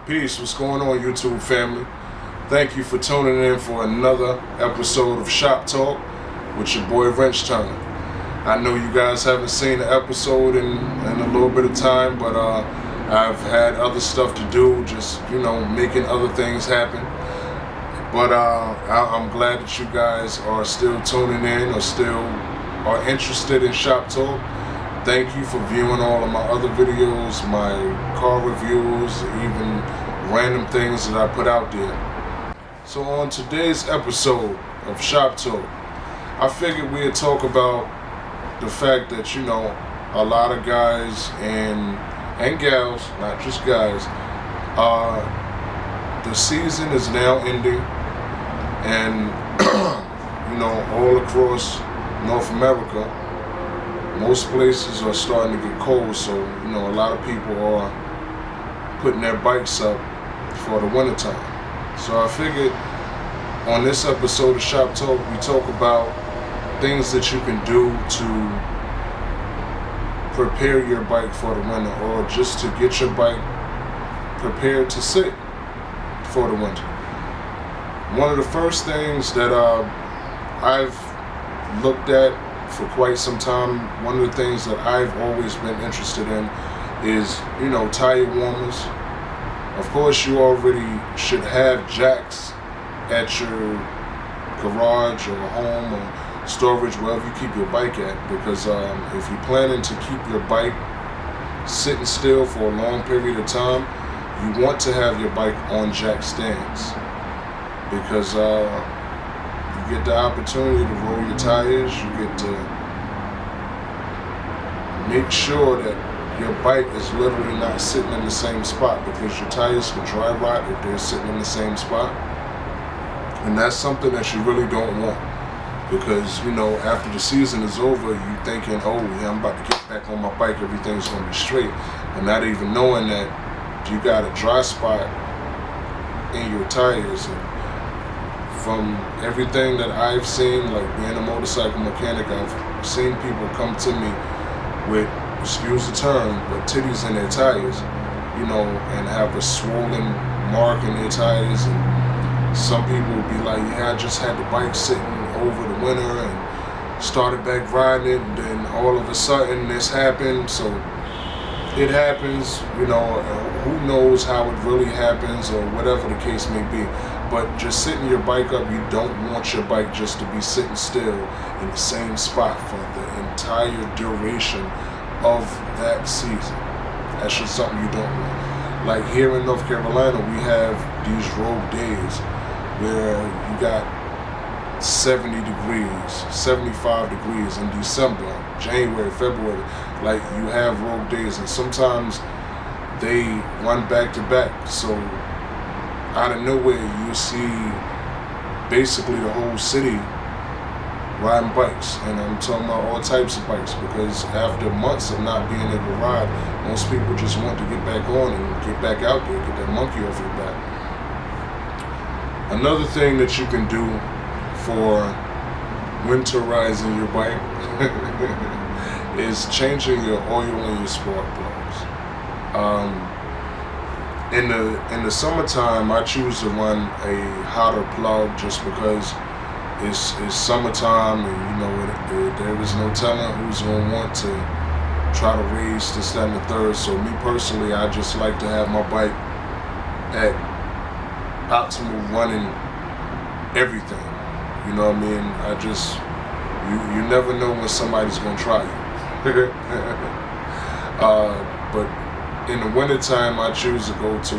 Peace, what's going on, YouTube family? Thank you for tuning in for another episode of Shop Talk with your boy Wrenchturna. I know you guys haven't seen the episode in a little bit of time, but I've had other stuff to do, just, making other things happen. But I'm glad that you guys are still tuning in or still are interested in Shop Talk. Thank you for viewing all of my other videos, my car reviews, even random things that I put out there. So on today's episode of Shop Talk, I figured we'd talk about the fact that, a lot of guys and gals, not just guys, the season is now ending, and, all across North America, most places are starting to get cold, so a lot of people are putting their bikes up for the wintertime. So I figured on this episode of Shop Talk, we talk about things that you can do to prepare your bike for the winter, or just to get your bike prepared to sit for the winter. One of the first things that I've looked at for quite some time, one of the things that I've always been interested in is, tire warmers. Of course, you already should have jacks at your garage or home or storage, wherever you keep your bike at, because if you're planning to keep your bike sitting still for a long period of time, you want to have your bike on jack stands, because you get the opportunity to roll your tires. You get to make sure that your bike is literally not sitting in the same spot, because your tires can dry rot if they're sitting in the same spot. And that's something that you really don't want, because, after the season is over, you thinking, oh yeah, I'm about to get back on my bike, everything's going to be straight, and not even knowing that you got a dry spot in your tires. And from everything that I've seen, like being a motorcycle mechanic, I've seen people come to me with, excuse the term, but titties in their tires, and have a swollen mark in their tires. And some people will be like, yeah, I just had the bike sitting over the winter and started back riding it, and then all of a sudden this happened. So it happens, who knows how it really happens, or whatever the case may be. But just sitting your bike up, you don't want your bike just to be sitting still in the same spot for the entire duration of that season. That's just something you don't want. Like here in North Carolina, we have these rogue days where you got 70 degrees, 75 degrees in December, January, February. Like, you have rogue days, and sometimes they run back to back. So out of nowhere, you see basically the whole city riding bikes, and I'm talking about all types of bikes, because after months of not being able to ride, most people just want to get back on and get back out there, get that monkey off your back. Another thing that you can do for winterizing your bike is changing your oil in your spark plugs. In the summertime, I choose to run a hotter plug just because it's summertime, and there is no telling who's going to want to try to raise this, that, and the third. So me personally, I just like to have my bike at optimal running everything. You know what I mean? I just, you never know when somebody's going to try you. But in the wintertime, I choose to go to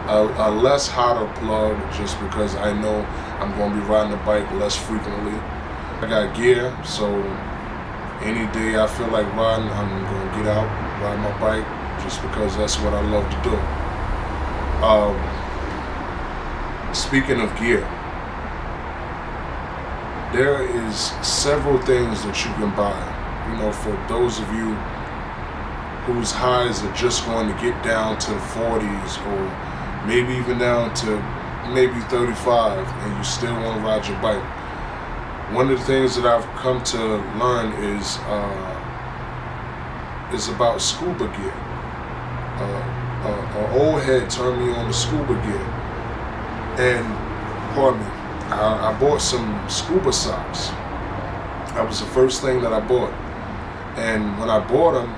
a less hotter plug, just because I know I'm going to be riding the bike less frequently. I got gear, so any day I feel like riding, I'm going to get out, ride my bike, just because that's what I love to do. Speaking of gear, there is several things that you can buy, for those of you whose highs are just going to get down to the 40s, or maybe even down to maybe 35, and you still want to ride your bike. One of the things that I've come to learn is about scuba gear. An old had turned me on to scuba gear. And, pardon me, I bought some scuba socks. That was the first thing that I bought. And when I bought them,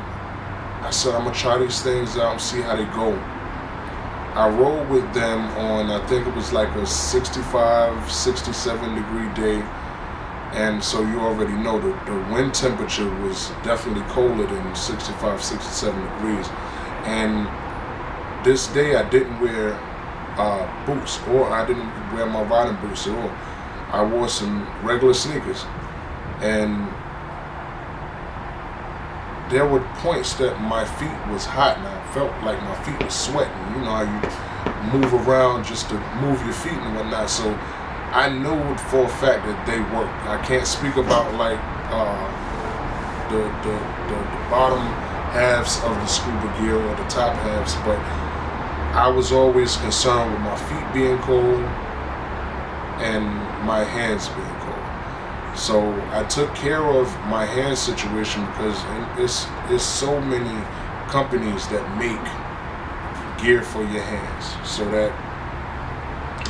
I said, I'm going to try these things out and see how they go. I rode with them on, I think it was like a 65, 67 degree day. And so you already know the wind temperature was definitely colder than 65, 67 degrees. And this day I didn't wear boots, or I didn't wear my riding boots at all. I wore some regular sneakers. And there were points that my feet was hot and I felt like my feet was sweating. You know how you move around just to move your feet and whatnot. So I knew for a fact that they worked. I can't speak about like the bottom halves of the scuba gear or the top halves, but I was always concerned with my feet being cold and my hands being cold. So I took care of my hand situation because it's so many companies that make gear for your hands so that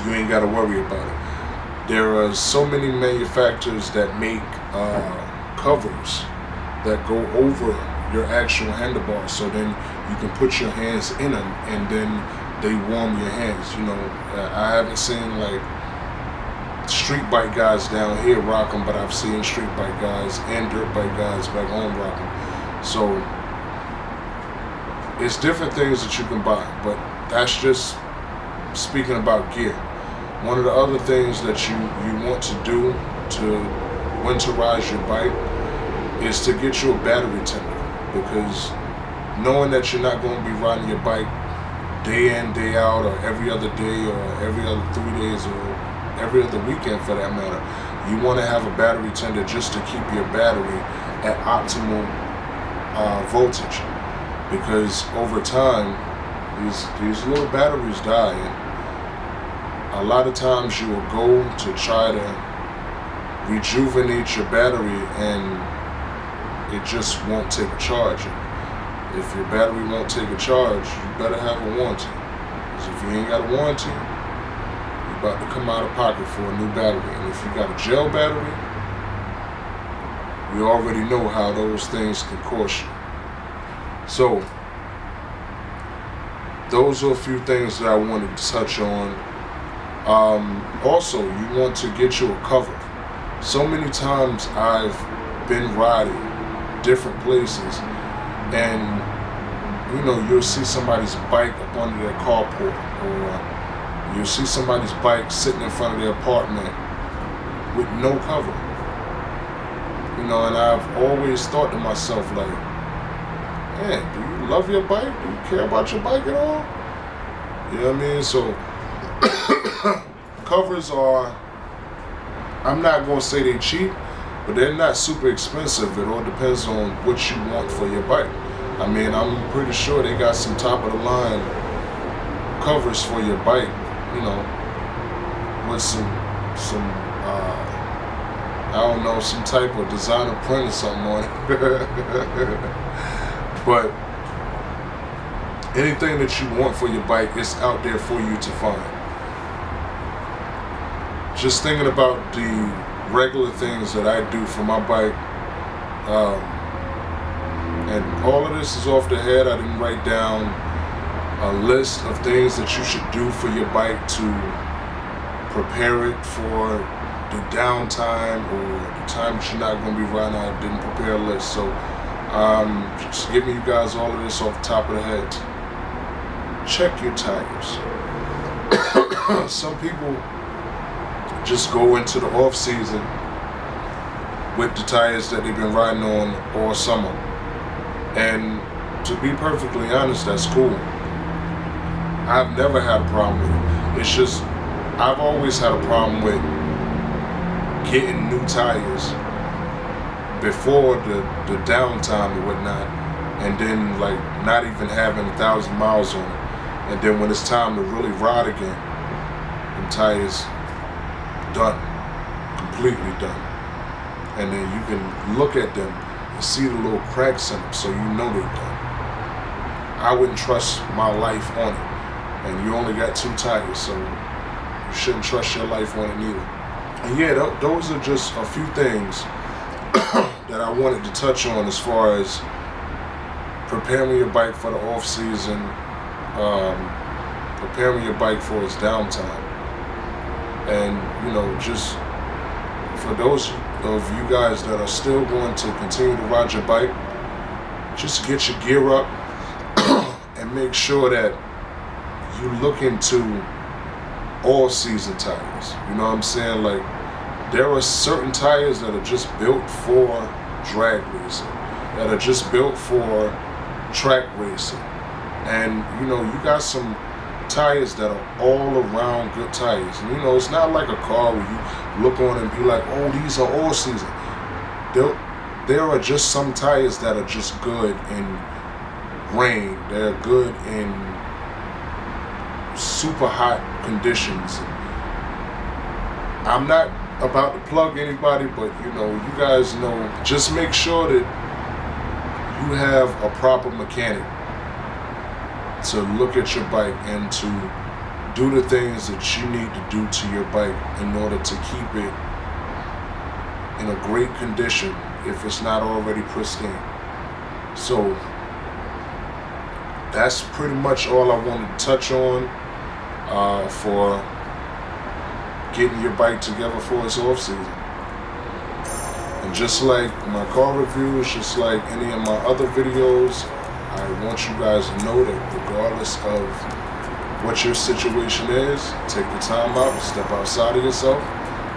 you ain't got to worry about it. There are so many manufacturers that make covers that go over your actual handlebars, so then you can put your hands in them and then they warm your hands. You know, I haven't seen like street bike guys down here rock them, but I've seen street bike guys and dirt bike guys back home rock them. So it's different things that you can buy, but that's just speaking about gear. One of the other things that you want to do to winterize your bike is to get you a battery tender, because knowing that you're not going to be riding your bike day in, day out, or every other day, or every other 3 days, or every other weekend for that matter, you want to have a battery tender just to keep your battery at optimal voltage, because over time these little batteries die, and a lot of times you will go to try to rejuvenate your battery and it just won't take a charge. If your battery won't take a charge, you better have a warranty. Because if you ain't got a warranty, you're about to come out of pocket for a new battery. And if you got a gel battery, we already know how those things can cost you. So, those are a few things that I wanted to touch on. Also, you want to get you a cover. So many times I've been riding different places and you know, you'll see somebody's bike up under their carport, or you'll see somebody's bike sitting in front of their apartment with no cover. You know, and I've always thought to myself like, man, do you love your bike? Do you care about your bike at all? You know what I mean? So covers are, I'm not going to say they're cheap, but they're not super expensive. It all depends on what you want for your bike. I mean, I'm pretty sure they got some top of the line covers for your bike, you know, with some I don't know, some type of designer print or something on it. But anything that you want for your bike is out there for you to find. Just thinking about the regular things that I do for my bike, and all of this is off the head. I didn't write down a list of things that you should do for your bike to prepare it for the downtime or the time that you're not going to be riding. I didn't prepare a list, so just giving you guys all of this off the top of the head. Check your tires. Some people just go into the off season with the tires that they've been riding on all summer, and to be perfectly honest, that's cool. I've never had a problem with it. It's just I've always had a problem with getting new tires before the downtime or whatnot, and then like not even having 1,000 miles on it, and then when it's time to really ride again, the tires done, completely done, and then you can look at them and see the little cracks in them, so you know they're done. I wouldn't trust my life on it. and you only got 2 tires, so you shouldn't trust your life on it neither. And yeah, those are just a few things that I wanted to touch on as far as preparing your bike for the off season, preparing your bike for its downtime. And just for those of you guys that are still going to continue to ride your bike, just get your gear up and make sure that you look into all season tires. You know what I'm saying? Like, there are certain tires that are just built for drag racing, that are just built for track racing. And you got some tires that are all around good tires. And it's not like a car where you look on and be like, oh, these are all season. There are just some tires that are just good in rain. They're good in super hot conditions. I'm not about to plug anybody, but you guys know, just make sure that you have a proper mechanic to look at your bike and to do the things that you need to do to your bike in order to keep it in a great condition if it's not already pristine. So that's pretty much all I wanted to touch on for getting your bike together for its off season. And just like my car reviews, just like any of my other videos, I want you guys to know that regardless of what your situation is, take the time out, step outside of yourself,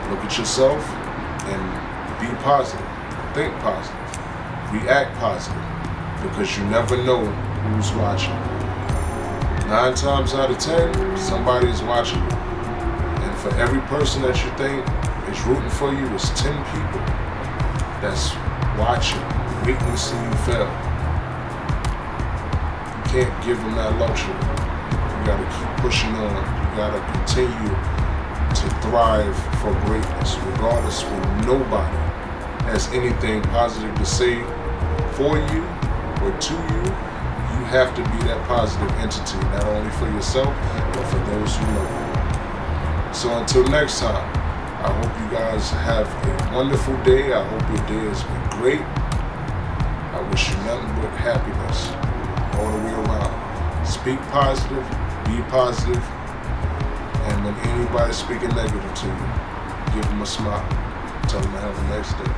look at yourself, and be positive. Think positive. React positive. Because you never know who's watching. 9 times out of 10, somebody is watching you. And for every person that you think is rooting for you, is 10 people that's watching, waiting to see you fail. You can't give them that luxury. You gotta keep pushing on. You gotta continue to thrive for greatness, regardless when nobody has anything positive to say for you or to you. You have to be that positive entity, not only for yourself, but for those who love you. So until next time, I hope you guys have a wonderful day. I hope your day has been great. I wish you nothing but happiness all the way around. Speak positive, be positive, and when anybody's speaking negative to you, give them a smile. Tell them to have a nice day.